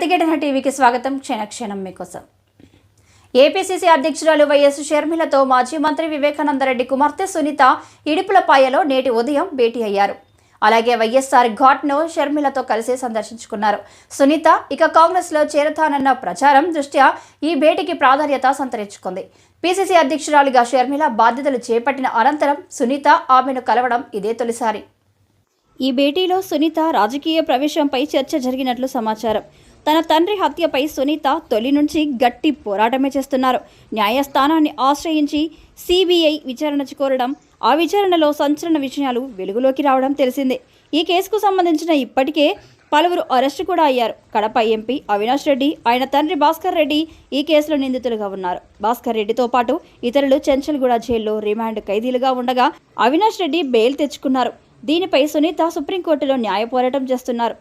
ప్రతిఘటన టీవీకి స్వాగతం. క్షణక్షణం మీకోసం. ఏపీసీసీ అధ్యక్షురాలు వైఎస్ షర్మిలతో మాజీ మంత్రి వివేకానందరెడ్డి కుమార్తె సునీత ఇడుపులపాయలో నేటి ఉదయం భేటీ అయ్యారు. అలాగే వైఎస్ఆర్ ఘాట్ను షర్మిలతో కలిసి సందర్శించుకున్నారు. సునీత ఇక కాంగ్రెస్లో చేరతానన్న ప్రచారం దృష్ట్యా ఈ భేటీకి ప్రాధాన్యత సంతరించుకుంది. పీసీసీ అధ్యక్షురాలిగా షర్మిల బాధ్యతలు చేపట్టిన అనంతరం సునీత ఆమెను కలవడం ఇదే తొలిసారి. ఈ భేటీలో సునీత రాజకీయ ప్రవేశంపై చర్చ జరిగినట్లు సమాచారం. తన తండ్రి హత్యపై సునీత తొలి నుంచి గట్టి పోరాటమే చేస్తున్నారు. న్యాయస్థానాన్ని ఆశ్రయించి సిబిఐ విచారణ కోరడం, ఆ విచారణలో సంచలన విషయాలు వెలుగులోకి రావడం తెలిసిందే. ఈ కేసుకు సంబంధించిన ఇప్పటికే పలువురు అరెస్టు కూడా అయ్యారు. కడప ఎంపీ అవినాష్ రెడ్డి, ఆయన తండ్రి భాస్కర్ రెడ్డి ఈ కేసులో నిందితులుగా ఉన్నారు. భాస్కర్ రెడ్డితో పాటు ఇతరులు చెంచల్గూడ జైల్లో రిమాండ్ ఖైదీలుగా ఉండగా అవినాష్ రెడ్డి బెయిల్ తెచ్చుకున్నారు. దీనిపై సునీత సుప్రీంకోర్టులో న్యాయ పోరాటం చేస్తున్నారు.